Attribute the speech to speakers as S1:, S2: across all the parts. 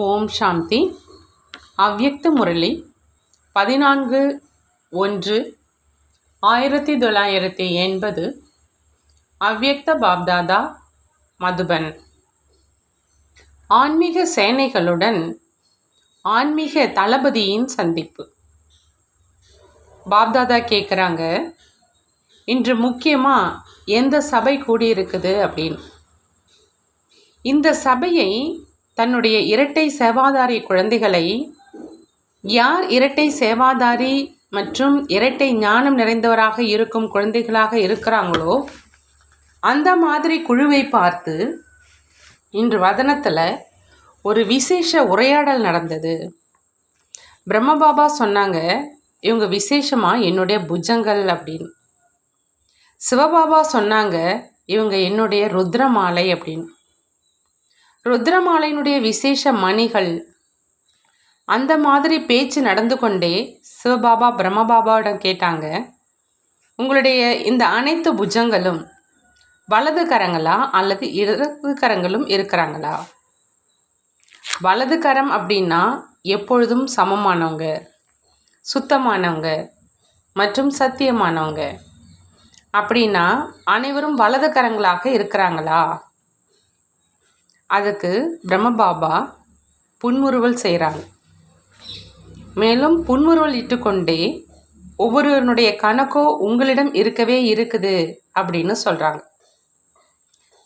S1: ஓம் சாந்தி. அவ்யக்த முரளி 14/1/1980. அவ்யக்த பாப்தாதா, மதுபன். ஆன்மீக சேனைகளுடன் ஆன்மீக தளபதியின் சந்திப்பு. பாப்தாதா கேட்குறாங்க, இன்று முக்கியமாக எந்த சபை கூடியிருக்குது அப்படின்னு. இந்த சபையை தன்னுடைய இரட்டை சேவாதாரி குழந்தைகளை, யார் இரட்டை சேவாதாரி மற்றும் இரட்டை ஞானம் நிறைந்தவராக இருக்கும் குழந்தைகளாக இருக்கிறாங்களோ அந்த மாதிரி குழுவை பார்த்து இன்று வதனத்தில் ஒரு விசேஷ உரையாடல் நடந்தது. பிரம்மபாபா சொன்னாங்க, இவங்க விசேஷமாக என்னுடைய புஜங்கள் அப்படின்னு. சிவபாபா சொன்னாங்க, இவங்க என்னுடைய ருத்ரமாலை அப்படின்னு. ருத்ரமாலையினுடைய விசேஷ மணிகள். அந்த மாதிரி பேச்சு நடந்து கொண்டே சிவபாபா பிரம்மபாபாவிடம் கேட்டாங்க, உங்களுடைய இந்த அனைத்து புஜங்களும் வலது கரங்களா அல்லது இடது கரங்களும் இருக்கிறாங்களா? வலது கரம் அப்படின்னா எப்பொழுதும் சமமானவங்க, சுத்தமானவங்க மற்றும் சத்தியமானவங்க. அப்படின்னா அனைவரும் வலது கரங்களாக இருக்கிறாங்களா? அதுக்கு பிரம்மபாபா புன்முறுவல் செய்கிறாங்க. மேலும் புன்முறுவல் இட்டுக்கொண்டே ஒவ்வொருவனுடைய கணக்கோ உங்களிடம் இருக்கவே இருக்குது அப்படின்னு சொல்கிறாங்க.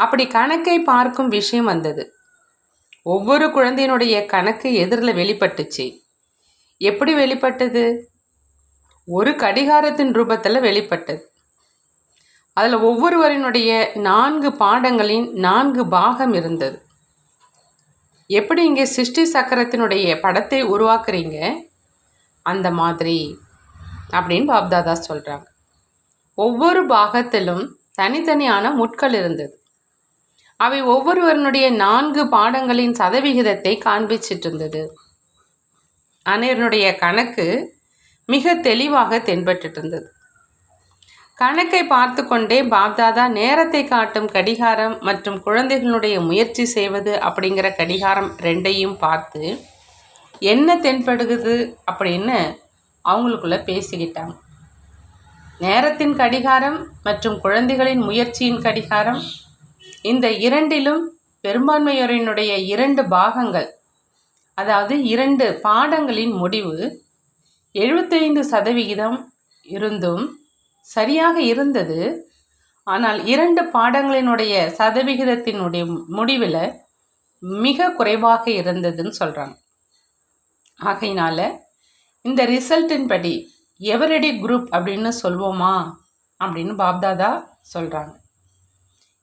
S1: அப்படி கணக்கை பார்க்கும் விஷயம் வந்தது. ஒவ்வொரு குழந்தையினுடைய கணக்கு எதிரில் வெளிப்பட்டுச்சு. எப்படி வெளிப்பட்டது? ஒரு கடிகாரத்தின் ரூபத்தில் வெளிப்பட்டது. அதில் ஒவ்வொருவரினுடைய 4 பாடங்களின் 4 பாகம் இருந்தது. எப்படி இங்கே சிருஷ்டி சக்கரத்தினுடைய படத்தை உருவாக்குறீங்க அந்த மாதிரி அப்படின்னு பாப்தாதா சொல்கிறாங்க. ஒவ்வொரு பாகத்திலும் தனித்தனியான முட்கள் இருந்தது. அவை ஒவ்வொருவருடைய 4 பாடங்களின் சதவிகிதத்தை காண்பிச்சிட்டு இருந்தது. அனைவருடைய கணக்கு மிக தெளிவாக தென்பட்டு இருந்தது. கணக்கை பார்த்து கொண்டே பாப்தாதா நேரத்தை காட்டும் கடிகாரம் மற்றும் குழந்தைகளுடைய முயற்சி செய்வது அப்படிங்கிற கடிகாரம் 2ஐயும் பார்த்து என்ன தென்படுகிறது அப்படின்னு அவங்களுக்குள்ள பேசிக்கிட்டாங்க. நேரத்தின் கடிகாரம் மற்றும் குழந்தைகளின் முயற்சியின் கடிகாரம், இந்த இரண்டிலும் பெரும்பான்மையோரினுடைய 2 பாகங்கள், அதாவது 2 பாடங்களின் முடிவு 75% இருந்தும் சரியாக இருந்தது. ஆனால் 2 பாடங்களினுடைய சதவிகிதத்தினுடைய முடிவில் மிக குறைவாக இருந்ததுன்னு சொல்கிறாங்க. ஆகையினால இந்த ரிசல்ட்டின் படி எவரடி குரூப் அப்படின்னு சொல்வோமா அப்படின்னு பாப்தாதா சொல்கிறாங்க.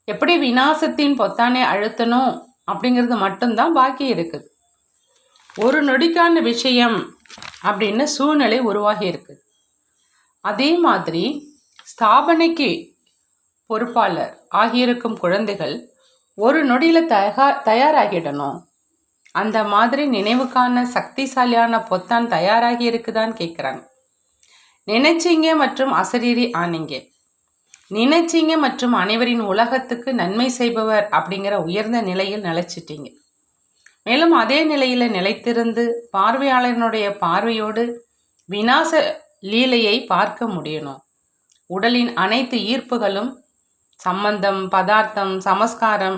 S1: எப்படி விநாசத்தின் பொத்தானை அழுத்தணும் அப்படிங்கிறது மட்டும்தான் பாக்கி இருக்குது. ஒரு நொடிக்கான விஷயம் அப்படின்னு சூழ்நிலை உருவாகி இருக்குது. அதே மாதிரி ஸ்தாபனைக்கு பொறுப்பாளர் ஆகியிருக்கும் குழந்தைகள் ஒரு நொடியில் தயாராகிடணும். அந்த மாதிரி நினைவுக்கான சக்திசாலியான பொத்தான் தயாராகி இருக்குதான்னு கேட்குறாங்க. நினைச்சிங்க மற்றும் அசரீரி ஆனீங்க. நினைச்சிங்க மற்றும் அனைவரின் உலகத்துக்கு நன்மை செய்பவர் அப்படிங்கிற உயர்ந்த நிலையில் நிலைச்சிட்டீங்க. மேலும் அதே நிலையில் நிலைத்திருந்து பார்வையாளர்களுடைய பார்வையோடு விநாச லீலையை பார்க்க முடியணும். உடலின் அனைத்து ஈர்ப்புகளும், சம்பந்தம், பதார்த்தம், சமஸ்காரம்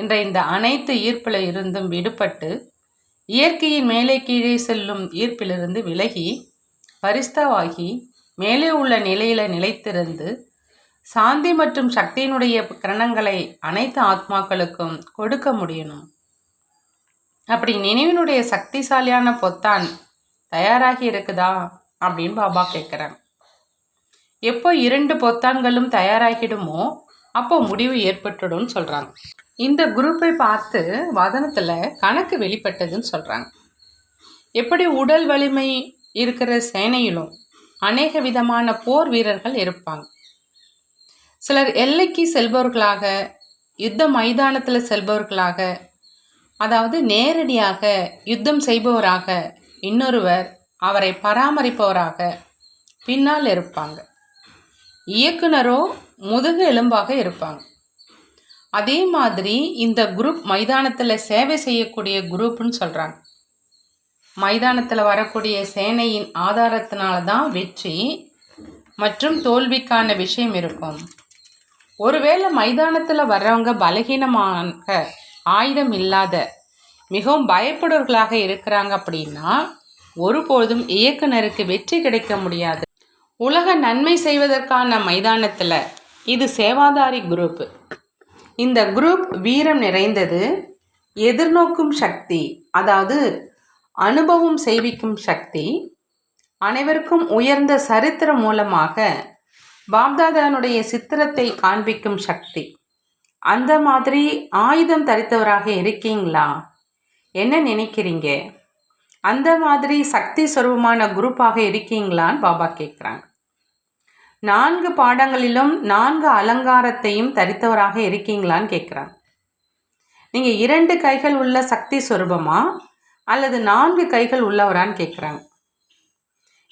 S1: என்ற இந்த அனைத்து ஈர்ப்பில் இருந்தும் விடுபட்டு இயற்கையின் மேலே கீழே செல்லும் ஈர்ப்பிலிருந்து விலகி பரிஸ்தாவாகி மேலே உள்ள நிலையில நிலைத்திருந்து சாந்தி மற்றும் சக்தியினுடைய கிரணங்களை அனைத்து ஆத்மாக்களுக்கும் கொடுக்க முடியணும். அப்படி நினைவினுடைய சக்திசாலியான பொத்தான் தயாராகி இருக்குதா அப்படின்னு பாபா கேட்குறாங்க. எப்போ 2 பொத்தான்களும் தயாராகிடுமோ அப்போ முடிவு ஏற்பட்டுடும் சொல்கிறாங்க. இந்த குரூப்பை பார்த்து வதனத்தில் கணக்கு வெளிப்பட்டதுன்னு சொல்கிறாங்க. எப்படி உடல் வலிமை இருக்கிற சேனையிலும் அநேக விதமான போர் வீரர்கள் இருப்பாங்க. சிலர் எல்லைக்கு செல்பவர்களாக, யுத்த மைதானத்தில் செல்பவர்களாக, அதாவது நேரடியாக யுத்தம் செய்பவராக, இன்னொருவர் அவரை பராமரிப்பவராக பின்னால் இருப்பாங்க. இயக்குனரோ முதுகு எலும்பாக இருப்பாங்க. அதே மாதிரி இந்த குரூப் மைதானத்தில் சேவை செய்யக்கூடிய குரூப்னு சொல்கிறாங்க. மைதானத்தில் வரக்கூடிய சேனையின் ஆதாரத்தினால தான் வெற்றி மற்றும் தோல்விக்கான விஷயம் இருக்கும். ஒருவேளை மைதானத்தில் வர்றவங்க பலகீனமாக ஆயுதம் இல்லாத மிகவும் பயப்படுவர்களாக இருக்கிறாங்க அப்படின்னா ஒருபோதும் இயக்குனருக்கு வெற்றி கிடைக்க முடியாது. உலக நன்மை செய்வதற்கான மைதானத்தில் இது சேவாதாரி குரூப். இந்த குரூப் வீரம் நிறைந்தது, எதிர்நோக்கும் சக்தி, அதாவது அனுபவம் செய்விக்கும் சக்தி, அனைவருக்கும் உயர்ந்த சரித்திரம் மூலமாக பாப்தாதானுடைய சித்திரத்தை காண்பிக்கும் சக்தி. அந்த மாதிரி ஆயுதம் தரித்தவராக இருக்கீங்களா? என்ன நினைக்கிறீங்க? அந்த மாதிரி சக்தி சொரூபமான குரூப்பாக இருக்கீங்களான்னு பாபா கேட்குறாங்க. 4 பாடங்களிலும் 4 அலங்காரத்தையும் தரித்தவராக இருக்கீங்களான்னு கேட்குறாங்க. நீங்கள் 2 கைகள் உள்ள சக்தி சொரூபமா அல்லது 4 கைகள் உள்ளவரான்னு கேட்குறாங்க.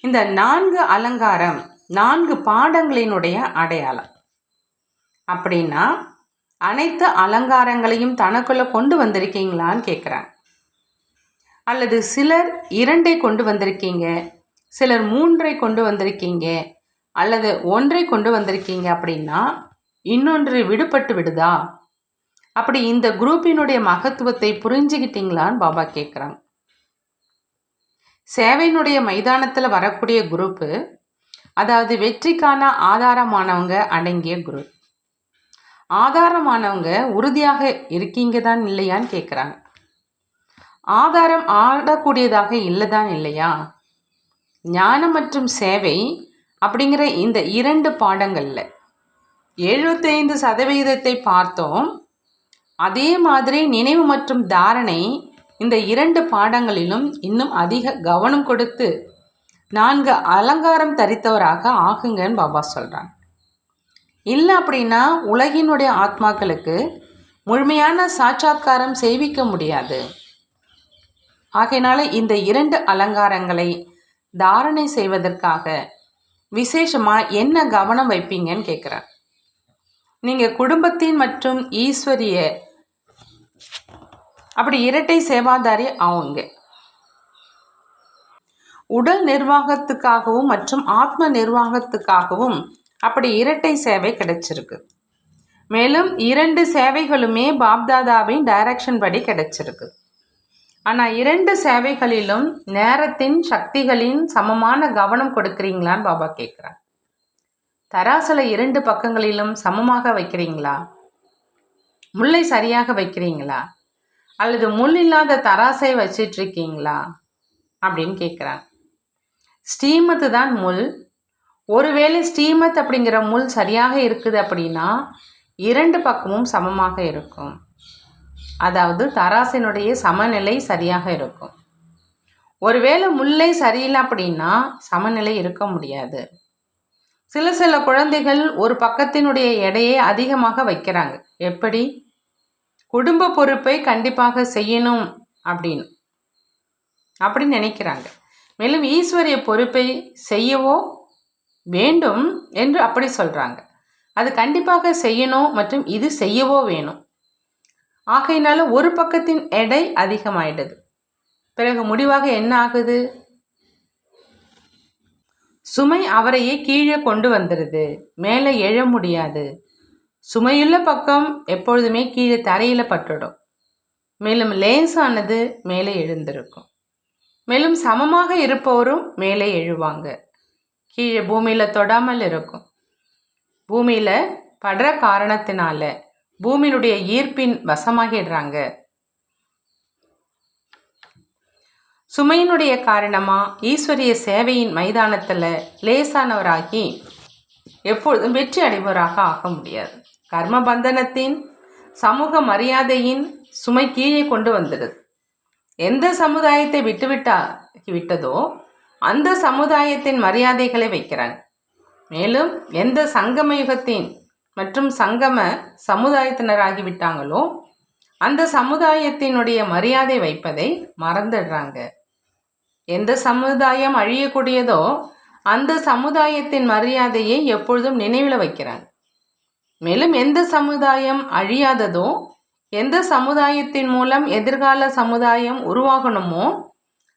S1: இந்த 4 அலங்காரம் 4 பாடங்களினுடைய அடையாளம். அப்படின்னா அனைத்து அலங்காரங்களையும் தனக்குள்ள கொண்டு வந்திருக்கீங்களான்னு கேட்குறாங்க. அல்லது சிலர் 2ஐ கொண்டு வந்திருக்கீங்க, சிலர் 3ஐ கொண்டு வந்திருக்கீங்க, அல்லது 1ஐ கொண்டு வந்திருக்கீங்க அப்படின்னா இன்னொன்று விடுபட்டு விடுதா? அப்படி இந்த குரூப்பினுடைய மகத்துவத்தை புரிஞ்சுக்கிட்டீங்களான்னு பாபா கேட்குறாங்க. சேவையினுடைய மைதானத்தில் வரக்கூடிய குரூப்பு, அதாவது வெற்றிக்கான ஆதாரமானவங்க அடங்கிய குரூப். ஆதாரமானவங்க உறுதியாக இருக்கீங்க தான் இல்லையான்னு கேட்குறாங்க. ஆதாரம் ஆடக்கூடியதாக இல்லைதான் இல்லையா? ஞானம் மற்றும் சேவை அப்படிங்கிற இந்த 2 பாடங்களில் 75% பார்த்தோம். அதே மாதிரி நினைவு மற்றும் தாரணை இந்த 2 பாடங்களிலும் இன்னும் அதிக கவனம் கொடுத்து 4 அலங்காரம் தரித்தவராக ஆகுங்கன்னு பாபா சொல்கிறாங்க. இல்லை அப்படின்னா உலகினுடைய ஆத்மாக்களுக்கு முழுமையான சாட்சாத்காரம் செய்விக்க முடியாது. ஆகையினால இந்த 2 அலங்காரங்களை தாரணை செய்வதற்காக விசேஷமாக என்ன கவனம் வைப்பீங்கன்னு கேட்குறேன். நீங்கள் குடும்பத்தின் மற்றும் ஈஸ்வரிய அப்படி இரட்டை சேவாதாரி ஆகுங்க. உடல் நிர்வாகத்துக்காகவும் மற்றும் ஆத்ம நிர்வாகத்துக்காகவும் அப்படி இரட்டை சேவை கிடைச்சிருக்கு. மேலும் 2 சேவைகளுமே பாப்தாதாவின் டைரக்ஷன் படி கிடைச்சிருக்கு. ஆனால் 2 சேவைகளிலும் நேரத்தின் சக்திகளின் சமமான கவனம் கொடுக்குறீங்களான்னு பாபா கேட்குறாங்க. தராசில் 2 பக்கங்களிலும் சமமாக வைக்கிறீங்களா? முல்லை சரியாக வைக்கிறீங்களா? அல்லது முள் இல்லாத தராசை வச்சிட்ருக்கீங்களா அப்படின்னு கேட்குறாங்க. ஸ்ரீமத்து தான் முள். ஒருவேளை ஸ்ரீமத் அப்படிங்கிற முள் சரியாக இருக்குது அப்படின்னா 2 பக்கமும் சமமாக இருக்கும். அதாவது தராசினுடைய சமநிலை சரியாக இருக்கும். ஒருவேளை முல்லை சரியில்லை அப்படின்னா சமநிலை இருக்க முடியாது. சில குழந்தைகள் ஒரு பக்கத்தினுடைய எடையை அதிகமாக வைக்கிறாங்க. எப்படி? குடும்ப பொறுப்பை கண்டிப்பாக செய்யணும் அப்படின்னு நினைக்கிறாங்க. மேலும் ஈஸ்வரிய பொறுப்பை செய்யவோ வேண்டும் என்று அப்படி சொல்கிறாங்க. அது கண்டிப்பாக செய்யணும் மற்றும் இது செய்யவோ வேணும். ஆகையினால ஒரு பக்கத்தின் எடை அதிகமாயிடுது. பிறகு முடிவாக என்ன ஆகுது? சுமை அவரையே கீழே கொண்டு வந்துடுது. மேலே எழ முடியாது. சுமையுள்ள பக்கம் எப்பொழுதுமே கீழே தரையில் பட்டுடும். மேலும் லேசானது மேலே எழுந்திருக்கும். மேலும் சமமாக இருப்பவரும் மேலே எழுவாங்க. கீழே பூமியில் தொடாமல் இருக்கும். பூமியில் படுற காரணத்தினால பூமியினுடைய ஈர்ப்பின் வசமாகிடுறாங்க. சுமையினுடைய காரணமாக ஈஸ்வரிய சேவையின் மைதானத்தில் லேசானவராகி எப்பொழுதும் வெற்றி அடைபவராக ஆக முடியாது. கர்ம பந்தனத்தின் சமூக மரியாதையின் சுமை கீழே கொண்டு வந்துடுது. எந்த சமுதாயத்தை விட்டதோ அந்த சமுதாயத்தின் மரியாதைகளை வைக்கிறாங்க. மேலும் எந்த சங்கம யுகத்தின் மற்றும் சங்கம சமுதாயத்தினராகிவிட்டாங்களோ அந்த சமுதாயத்தினுடைய மரியாதை வைப்பதை மறந்துடுறாங்க. எந்த சமுதாயம் அழியக்கூடியதோ அந்த சமுதாயத்தின் மரியாதையை எப்பொழுதும் நினைவில் வைக்கிறாங்க. மேலும் எந்த சமுதாயம் அழியாததோ, எந்த சமுதாயத்தின் மூலம் எதிர்கால சமுதாயம் உருவாகணுமோ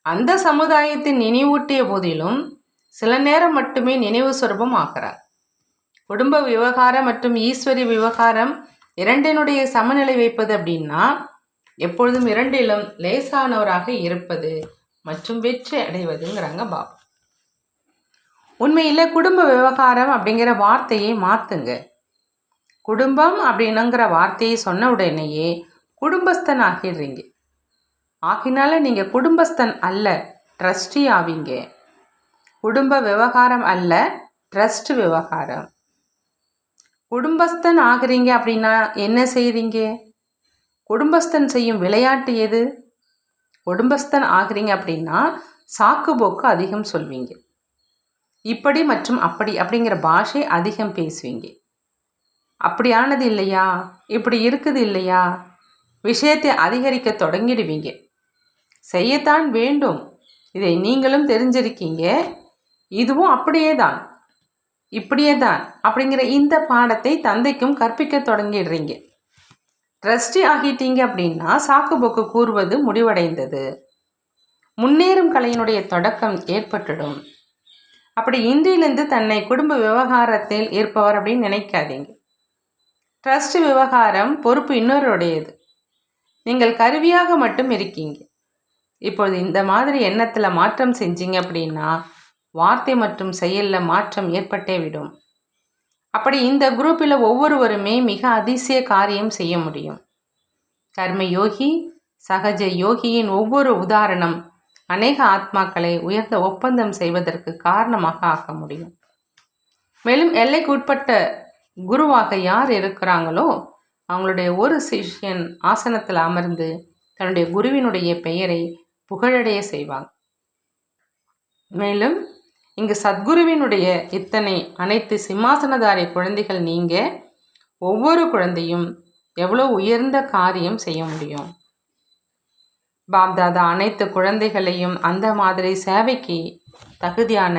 S1: அந்த சமுதாயத்தின் நினைவூட்டிய போதிலும் சில நேரம் மட்டுமே நினைவு சொரூபம் ஆகிறார். குடும்ப விவகாரம் மற்றும் ஈஸ்வரி விவகாரம் இரண்டினுடைய சமநிலை வைப்பது அப்படின்னா எப்பொழுதும் இரண்டிலும் லேசானவராக இருப்பது மற்றும் வெற்றி அடைவதுங்கிறாங்க பாபா. உண்மையில் குடும்ப விவகாரம் அப்படிங்கிற வார்த்தையை மாற்றுங்க. குடும்பம் அப்படின்னுங்கிற வார்த்தையை சொன்ன உடனேயே குடும்பஸ்தன் ஆகிடுறீங்க. ஆகினால நீங்கள் குடும்பஸ்தன் அல்ல, ட்ரஸ்டி ஆவீங்க. குடும்ப விவகாரம் அல்ல, ட்ரஸ்ட் விவகாரம். குடும்பஸ்தன் ஆகிறீங்க அப்படின்னா என்ன செய்கிறீங்க? குடும்பஸ்தன் செய்யும் விளையாட்டு எது? குடும்பஸ்தன் ஆகிறீங்க அப்படின்னா சாக்கு போக்கு அதிகம் சொல்வீங்க. இப்படி மற்றும் அப்படி அப்படிங்கிற பாஷை அதிகம் பேசுவீங்க. அப்படியானது இல்லையா, இப்படி இருக்குது இல்லையா, விஷயத்தை அதிகரிக்க தொடங்கிடுவீங்க. செய்யத்தான் வேண்டும், இதை நீங்களும் தெரிஞ்சிருக்கீங்க. இதுவும் அப்படியே தான், இப்படியே தான் அப்படிங்கிற இந்த பாடத்தை தந்தைக்கும் கற்பிக்க தொடங்கிடுறீங்க. ட்ரஸ்டி ஆகிட்டீங்க அப்படின்னா சாக்கு போக்கு கூறுவது முடிவடைந்தது, முன்னேறும் கலையினுடைய தொடக்கம் ஏற்பட்டுடும். அப்படி இன்றிலிருந்து தன்னை குடும்ப விவகாரத்தில் இருப்பவர் அப்படின்னு நினைக்காதீங்க. ட்ரஸ்ட் விவகாரம் பொறுப்பு இன்னொருடையது. நீங்கள் கருவியாக மட்டும் இருக்கீங்க. இப்பொழுது இந்த மாதிரி எண்ணத்தில் மாற்றம் செஞ்சீங்க அப்படின்னா வார்த்தை மற்றும் செயலில் மாற்றம் ஏற்பட்டே விடும். அப்படி இந்த குரூப்பில் ஒவ்வொருவருமே மிக அதிசய காரியம் செய்ய முடியும். கர்ம யோகி, சகஜ யோகியின் ஒவ்வொரு உதாரணம் அநேக ஆத்மாக்களை உயர்ந்த ஒப்பந்தம் செய்வதற்கு காரணமாக ஆக்க முடியும். மேலும் எல்லைக்கு உட்பட்ட குருவாக யார் இருக்கிறாங்களோ அவங்களுடைய ஒரு சிஷ்யன் ஆசனத்தில் அமர்ந்து தன்னுடைய குருவினுடைய பெயரை புகழடைய செய்வாங்க. மேலும் இங்கு சத்குருவினுடைய இத்தனை அனைத்து சிம்மாசனதாரி குழந்தைகள் நீங்க ஒவ்வொரு குழந்தையும் எவ்வளோ உயர்ந்த காரியம் செய்ய முடியும். பாப்தாதா அனைத்து குழந்தைகளையும் அந்த மாதிரி சேவைக்கு தகுதியான,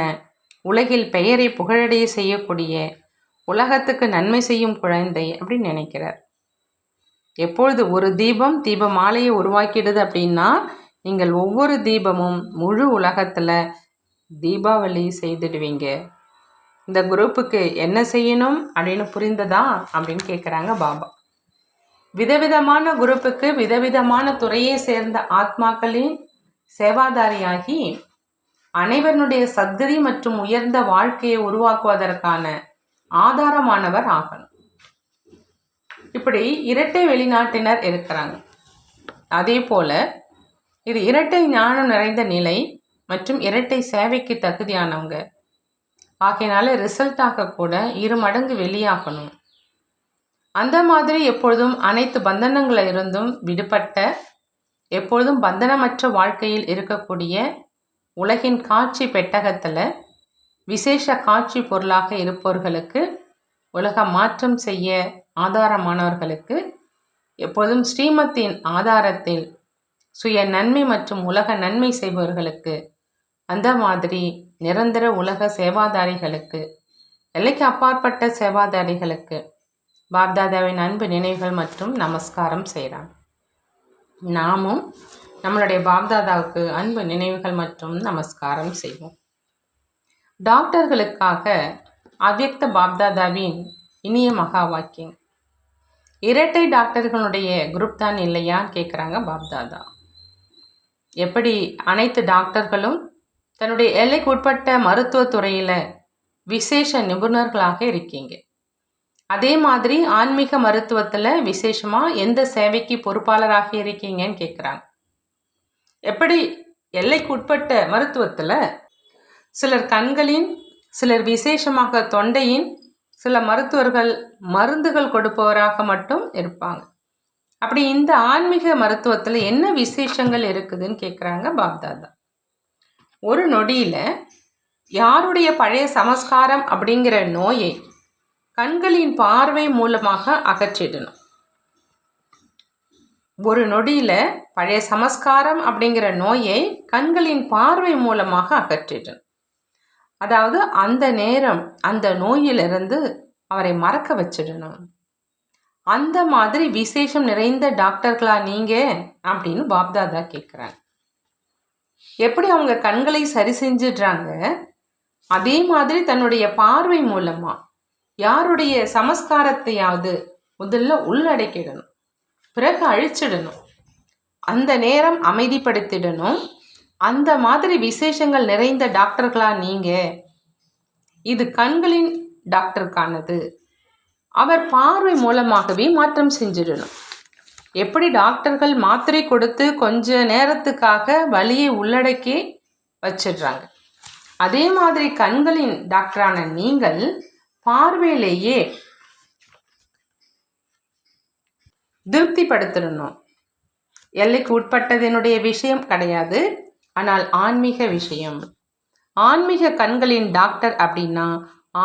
S1: உலகில் பெயரை புகழடைய செய்யக்கூடிய, உலகத்துக்கு நன்மை செய்யும் குழந்தை அப்படின்னு நினைக்கிறார். எப்பொழுது ஒரு தீபம் தீப மாலையை உருவாக்கிடுது அப்படின்னா நீங்கள் ஒவ்வொரு தீபமும் முழு உலகத்தில் தீபாவளி செய்துடுவீங்க. இந்த குரூப்புக்கு என்ன செய்யணும் அப்படின்னு புரிந்ததா அப்படின்னு கேட்குறாங்க பாபா. விதவிதமான குரூப்புக்கு விதவிதமான துறையை சேர்ந்த ஆத்மாக்களின் சேவாதாரியாகி அனைவருடைய சத்கதி மற்றும் உயர்ந்த வாழ்க்கையை உருவாக்குவதற்கான ஆதாரமானவர் ஆகணும். இப்படி இரட்டை வெளிநாட்டினர் இருக்கிறாங்க. அதே போல இது இரட்டை ஞானம் நிறைந்த நிலை மற்றும் இரட்டை சேவைக்கு தகுதியானவங்க. ஆகையினால ரிசல்ட்டாக கூட 2 மடங்கு வெளியாகணும். அந்த மாதிரி எப்பொழுதும் அனைத்து பந்தனங்களில் இருந்தும் விடுபட்ட, எப்பொழுதும் பந்தனமற்ற வாழ்க்கையில் இருக்கக்கூடிய, உலகின் காட்சி பெட்டகத்தில் விசேஷ காட்சி பொருளாக இருப்பவர்களுக்கு, உலக மாற்றம் செய்ய ஆதாரமானவர்களுக்கு, எப்பொழுதும் ஸ்ரீமத்தின் ஆதாரத்தில் சுய நன்மை மற்றும் உலக நன்மை செய்பவர்களுக்கு, அந்த மாதிரி நிரந்தர உலக சேவாதாரிகளுக்கு, எல்லைக்கு அப்பாற்பட்ட சேவாதாரிகளுக்கு பாப்தாதாவின் அன்பு நினைவுகள் மற்றும் நமஸ்காரம் செய்கிறான். நாமும் நம்மளுடைய பாப்தாதாவுக்கு அன்பு நினைவுகள் மற்றும் நமஸ்காரம் செய்வோம். டாக்டர்களுக்காக அவ்யக்த பாப்தாதாவின் இனிய மகா வாக்கியம். இரட்டை டாக்டர்களுடைய குரூப் தான் இல்லையான்னு கேட்குறாங்க பாப்தாதா. எப்படி அனைத்து டாக்டர்களும் தன்னுடைய எல்லைக்கு உட்பட்ட மருத்துவத்துறையில் விசேஷ நிபுணர்களாக இருக்கீங்க, அதே மாதிரி ஆன்மீக மருத்துவத்தில் விசேஷமாக எந்த சேவைக்கு பொறுப்பாளராக இருக்கீங்கன்னு கேட்குறாங்க. எப்படி எல்லைக்கு உட்பட்ட மருத்துவத்தில் சிலர் கண்களின், சிலர் விசேஷமாக தொண்டையின், சில மருத்துவர்கள் மருந்துகள் கொடுப்பவராக மட்டும் இருப்பாங்க. அப்படி இந்த ஆன்மீக மருத்துவத்தில் என்ன விசேஷங்கள் இருக்குதுன்னு கேட்குறாங்க பாப்தாதா. ஒரு நொடியில் யாருடைய பழைய சமஸ்காரம் அப்படிங்கிற நோயை கண்களின் பார்வை மூலமாக அகற்றிடணும். ஒரு நொடியில் பழைய சமஸ்காரம் அப்படிங்கிற நோயை கண்களின் பார்வை மூலமாக அகற்றிடணும். அதாவது அந்த நேரம் அந்த நோயிலிருந்து அவரை மறக்க வச்சிடணும். அந்த மாதிரி விசேஷம் நிறைந்த டாக்டர்களா நீங்க அப்படின்னு பாப்தாதா கேட்குறாங்க. எப்படி அவங்க கண்களை சரி செஞ்சிடுறாங்க, அதே மாதிரி தன்னுடைய பார்வை மூலமா யாருடைய சமஸ்காரத்தையாவது முதல்ல உள்ளடக்கிடணும், பிறகு அழிச்சிடணும், அந்த நேரம் அமைதிப்படுத்திடணும். அந்த மாதிரி விசேஷங்கள் நிறைந்த டாக்டர்களா நீங்க, இது கண்களின் டாக்டருக்கானது. அவர் பார்வை மூலமாகவே மாற்றம் செஞ்சிடணும். எப்படி டாக்டர்கள் மாத்திரை கொடுத்து கொஞ்ச நேரத்துக்காக வலியை உள்ளடக்கி வச்சிடுறாங்க, அதே மாதிரி கண்களின் டாக்டரான நீங்கள் பார்வையிலேயே திருப்திப்படுத்திடணும். எல்லைக்கு உட்பட்டதனுடைய விஷயம் கிடையாது, ஆனால் ஆன்மீக விஷயம். ஆன்மீக கண்களின் டாக்டர் அப்படின்னா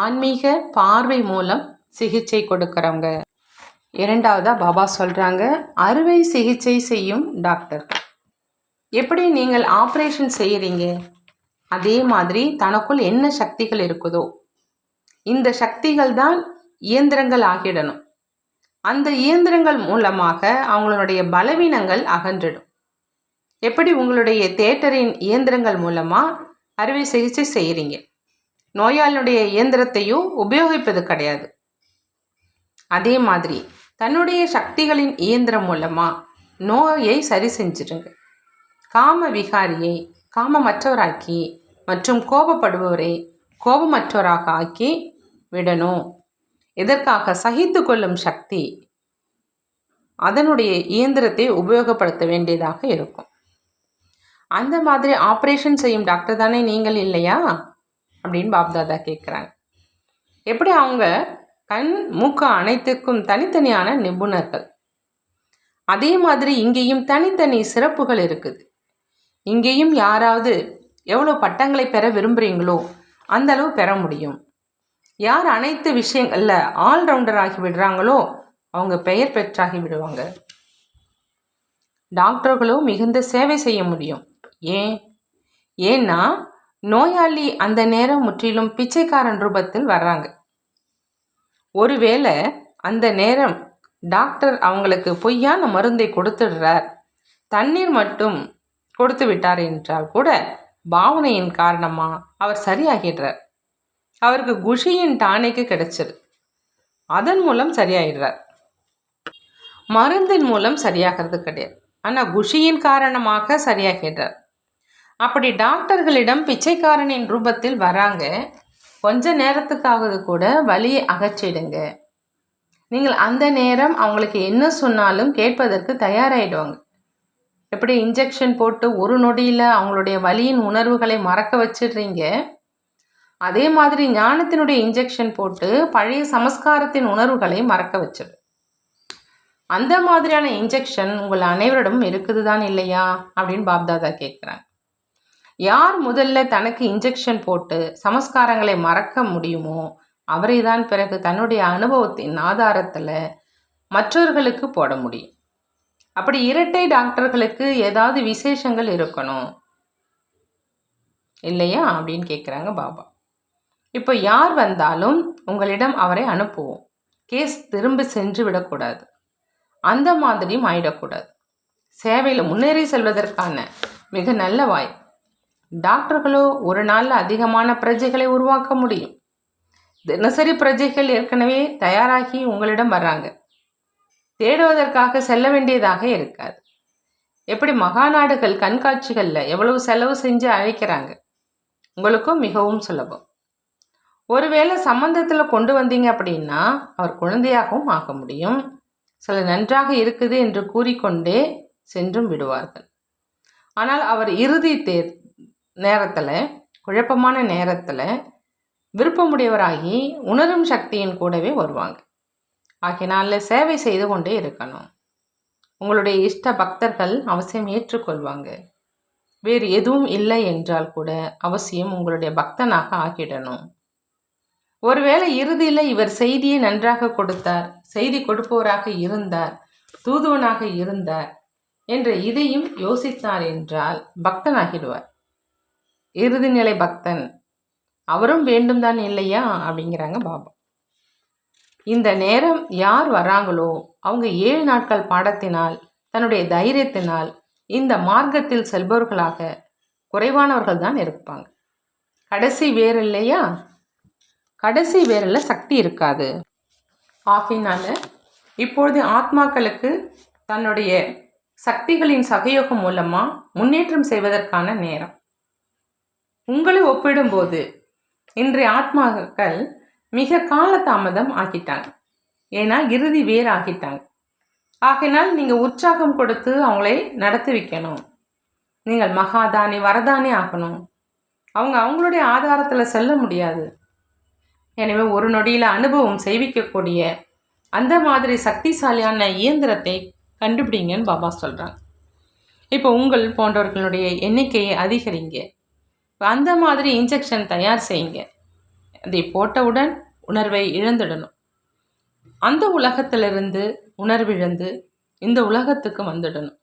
S1: ஆன்மீக பார்வை மூலம் சிகிச்சை கொடுக்கறவங்க. இரண்டாவதா பாபா சொல்றாங்க, அறுவை சிகிச்சை செய்யும் டாக்டர். எப்படி நீங்கள் ஆப்ரேஷன் செய்யறீங்க, அதே மாதிரி தனக்குள் என்ன சக்திகள் இருக்குதோ இந்த சக்திகள் தான் இயந்திரங்கள் ஆகிடணும். அந்த இயந்திரங்கள் மூலமாக அவங்களுடைய பலவீனங்கள் அகன்றிடும். எப்படி உங்களுடைய தியேட்டரின் இயந்திரங்கள் மூலமா அறுவை சிகிச்சை செய்யறீங்க, நோயாளியுடைய இயந்திரத்தையும் உபயோகிப்பது கிடையாது. அதே மாதிரி தன்னுடைய சக்திகளின் இயந்திரம் மூலமா நோயை சரி செஞ்சிடுங்க. காம விகாரியை காமமற்றவராக்கி மற்றும் கோபப்படுபவரை கோபமற்றவராக ஆக்கி விடணும். இதற்காக சகித்து கொள்ளும் சக்தி அதனுடைய இயந்திரத்தை உபயோகப்படுத்த வேண்டியதாக இருக்கும். அந்த மாதிரி ஆப்ரேஷன் செய்யும் டாக்டர் தானே நீங்கள் இல்லையா அப்படின்னு பாப்தாதா கேட்குறாங்க. எப்படி அவங்க கண் மூக்கு அனைத்துக்கும் தனித்தனியான நிபுணர்கள், அதே மாதிரி இங்கேயும் தனித்தனி சிறப்புகள் இருக்குது. இங்கேயும் யாராவது எவ்வளோ பட்டங்களை பெற விரும்புகிறீங்களோ அந்த அளவு பெற முடியும். யார் அனைத்து விஷயங்களில் ஆல்ரவுண்டர் ஆகி விடுறாங்களோ அவங்க பெயர் பெற்றாகி விடுவாங்க. டாக்டர்களும் மிகுந்த சேவை செய்ய முடியும். ஏன்னா நோயாளி அந்த நேரம் முற்றிலும் பிச்சைக்காரன் ரூபத்தில் வர்றாங்க. ஒருவேளை அந்த நேரம் டாக்டர் அவங்களுக்கு பொய்யான மருந்தை கொடுத்துடுறார், தண்ணீர் மட்டும் கொடுத்து விட்டார் என்றால் கூட பாவனையின் காரணமா அவர் சரியாகிடுறார். அவருக்கு குஷியின் டானிக்கு கிடைச்சது, அதன் மூலம் சரியாயிடுறார். மருந்தின் மூலம் சரியாகிறது கிடையாது, ஆனால் குஷியின் காரணமாக சரியாகிடுறார். அப்படி டாக்டர்களிடம் பிச்சைக்காரனின் ரூபத்தில் வராங்க. கொஞ்ச நேரத்துக்காவது கூட வலியை அகற்றிடுங்க. நீங்கள் அந்த நேரம் அவங்களுக்கு என்ன சொன்னாலும் கேட்பதற்கு தயாராகிடுவாங்க. எப்படி இன்ஜெக்ஷன் போட்டு ஒரு நொடியில் அவங்களுடைய வலியின் உணர்வுகளை மறக்க வச்சிடுறீங்க, அதே மாதிரி ஞானத்தினுடைய இன்ஜெக்ஷன் போட்டு பழைய சமஸ்காரத்தின் உணர்வுகளை மறக்க வச்சிடு. அந்த மாதிரியான இன்ஜெக்ஷன் உங்கள் அனைவரிடமும் இருக்குது தான் இல்லையா அப்படின்னு பாப்தாதா கேட்குறாங்க. யார் முதல்ல தனக்கு இன்ஜெக்ஷன் போட்டு சமஸ்காரங்களை மறக்க முடியுமோ அவரை தான் பிறகு தன்னுடைய அனுபவத்தின் ஆதாரத்தில் மற்றவர்களுக்கு போட முடியும். அப்படி இரட்டை டாக்டர்களுக்கு ஏதாவது விசேஷங்கள் இருக்கணும் இல்லையா அப்படின்னு கேட்குறாங்க பாபா. இப்போ யார் வந்தாலும் உங்களிடம் அவரை அனுப்புவோம். கேஸ் திரும்ப சென்று விடக்கூடாது, அந்த மாதிரியும் ஆயிடக்கூடாது. சேவையில் முன்னேறி செல்வதற்கான மிக நல்ல வாய்ப்பு. டாக்டர்களோ ஒரு நாளில் அதிகமான பிரஜைகளை உருவாக்க முடியும். தினசரி பிரஜைகள் ஏற்கனவே தயாராகி உங்களிடம் வர்றாங்க, தேடுவதற்காக செல்ல வேண்டியதாக இருக்காது. எப்படி மகாநாடுகள் கண்காட்சிகளில் எவ்வளவு செலவு செஞ்சு அழைக்கிறாங்க, உங்களுக்கும் மிகவும் சுலபம். ஒருவேளை சம்பந்தத்தில் கொண்டு வந்தீங்க அப்படின்னா அவர் குழந்தையாகவும் ஆக முடியும். சில நன்றாக இருக்குது என்று கூறிக்கொண்டே சென்றும் விடுவார்கள். ஆனால் அவர் இறுதி நேரத்தில், குழப்பமான நேரத்தில் விருப்பமுடையவராகி உணரும் சக்தியின் கூடவே வருவாங்க. ஆகையினால சேவை செய்து கொண்டே இருக்கணும். உங்களுடைய இஷ்ட பக்தர்கள் அவசியம் ஏற்றுக்கொள்வாங்க. வேறு எதுவும் இல்லை என்றால் கூட அவசியம் உங்களுடைய பக்தனாக ஆக்கிடணும். ஒருவேளை இறுதியில் இவர் செய்தியை நன்றாக கொடுத்தார், செய்தி கொடுப்பவராக இருந்தார், தூதுவனாக இருந்தார் என்ற இதையும் யோசித்தார் என்றால் பக்தனாகிடுவார். இறுதிநிலை பக்தன் அவரும் வேண்டும் தான் இல்லையா அப்படிங்கிறாங்க பாபா. இந்த நேரம் யார் வராங்களோ அவங்க 7 நாட்கள் பாடத்தினால் தன்னுடைய தைரியத்தினால் இந்த மார்க்கத்தில் செல்பவர்களாக குறைவானவர்கள் தான் இருப்பாங்க. கடைசி வேர் இல்லையா, கடைசி வேரில் சக்தி இருக்காது. ஆகையினால இப்பொழுது ஆத்மாக்களுக்கு தன்னுடைய சக்திகளின் சகயோகம் மூலமாக முன்னேற்றம் செய்வதற்கான நேரம். உங்களை ஒப்பிடும்போது இன்றைய ஆத்மாக்கள் மிக காலதாமதம் ஆகிட்டாங்க. ஏன்னா இறுதி வேர் ஆகிட்டாங்க. ஆகையினால் நீங்கள் உற்சாகம் கொடுத்து அவங்களை நடத்தி வைக்கணும். நீங்கள் மகாதானி வரதானி ஆகணும். அவங்க அவங்களுடைய ஆதாரத்தில் செல்ல முடியாது. எனவே ஒரு நொடியில் அனுபவம் செய்விக்கக்கூடிய அந்த மாதிரி சக்திசாலியான இயந்திரத்தை கண்டுபிடிங்கன்னு பாபா சொல்கிறாங்க. இப்போ உங்கள் போன்றவர்களுடைய எண்ணிக்கையை அதிகரிங்க. அந்த மாதிரி இன்ஜெக்ஷன் தயார் செய்யுங்க. அதை போட்டவுடன் உணர்வை இழந்துடணும். அந்த உலகத்திலிருந்து உணர்விழந்து இந்த உலகத்துக்கு வந்துடணும்.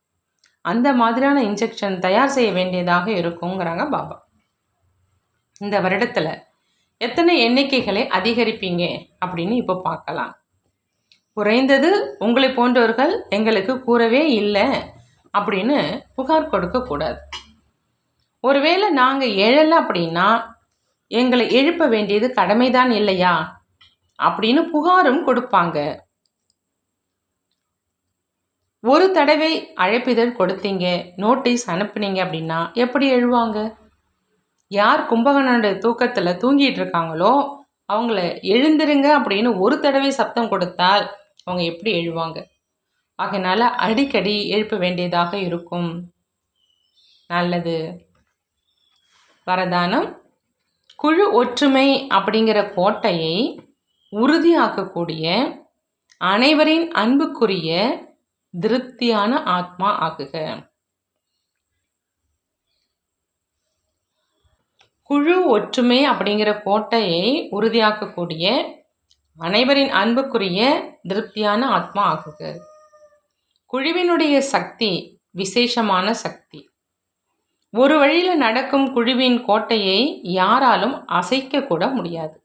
S1: அந்த மாதிரியான இன்ஜெக்ஷன் தயார் செய்ய வேண்டியதாக இருக்குங்கிறாங்க பாபா. இந்த வருடத்தில் எத்தனை எண்ணிக்கைகளை அதிகரிப்பீங்க அப்படின்னு இப்போ பார்க்கலாம். குறைந்தது உங்களை போன்றவர்கள் எங்களுக்கு கூறவே இல்லை அப்படின்னு புகார் கொடுக்கக்கூடாது. ஒருவேளை நாங்கள் எழலை அப்படின்னா எங்களை எழுப்ப வேண்டியது கடமைதான் இல்லையா அப்படின்னு புகாரும் கொடுப்பாங்க. ஒரு தடவை அழைப்பிதழ் கொடுத்தீங்க, நோட்டீஸ் அனுப்புனீங்க அப்படின்னா எப்படி எழுவாங்க? யார் கும்பகர்ணனுடைய தூக்கத்தில் தூங்கிட்டு இருக்காங்களோ அவங்கள எழுந்திருங்க அப்படின்னு ஒரு தடவை சப்தம் கொடுத்தால் அவங்க எப்படி எழுவாங்க? ஆகையினால அடிக்கடி எழுப்ப வேண்டியதாக இருக்கும். நல்லது. வரதானம், குழு ஒற்றுமை அப்படிங்கிற கோட்டையை உறுதியாக்கக்கூடிய அனைவரின் அன்புக்குரிய திருப்தியான ஆத்மா ஆகுக. குழு ஒற்றுமை அப்படிங்கிற கோட்டையை உறுதியாக்கக்கூடிய அனைவரின் அன்புக்குரிய திருப்தியான ஆத்மா ஆகுக. குழுவினுடைய சக்தி விசேஷமான சக்தி. ஒரு வழியில் நடக்கும் குழுவின் கோட்டையை யாராலும் அசைக்க கூட முடியாது.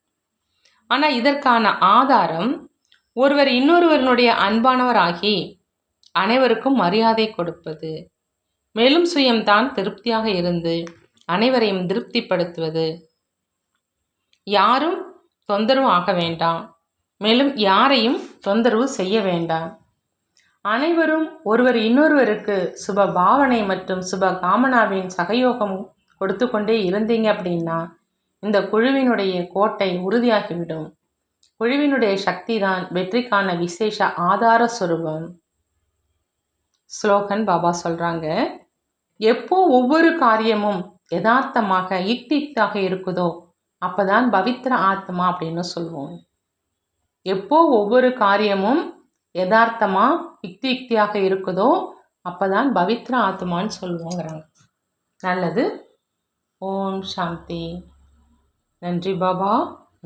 S1: ஆனால் இதற்கான ஆதாரம் ஒருவர் இன்னொருவருடைய அன்பானவராகி அனைவருக்கும் மரியாதை கொடுப்பது, மேலும் சுயம்தான் திருப்தியாக இருந்து அனைவரையும் திருப்திப்படுத்துவது. யாரும் தொந்தரவு ஆக வேண்டாம், மேலும் யாரையும் தொந்தரவு செய்ய வேண்டாம். அனைவரும் ஒருவர் இன்னொருவருக்கு சுப பாவனை மற்றும் சுப காமனாவின் சகயோகம் கொடுத்து கொண்டே இருந்தீங்க அப்படின்னா இந்த குழுவினுடைய கோட்டை உறுதியாகிவிடும். குழுவினுடைய சக்தி தான் வெற்றிக்கான விசேஷ ஆதார சுரூபம். ஸ்லோகன் பாபா சொல்கிறாங்க, எப்போ ஒவ்வொரு காரியமும் யதார்த்தமாக யுக்தியாக இருக்குதோ அப்போதான் பவித்திர ஆத்மா அப்படின்னு சொல்லுவோம். எப்போ ஒவ்வொரு காரியமும் யதார்த்தமாக யுக்தியாக இருக்குதோ அப்போதான் பவித்திர ஆத்மான்னு சொல்லுவோங்கிறாங்க. நல்லது. ஓம் சாந்தி. நன்றி பாபா,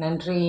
S1: நன்றி.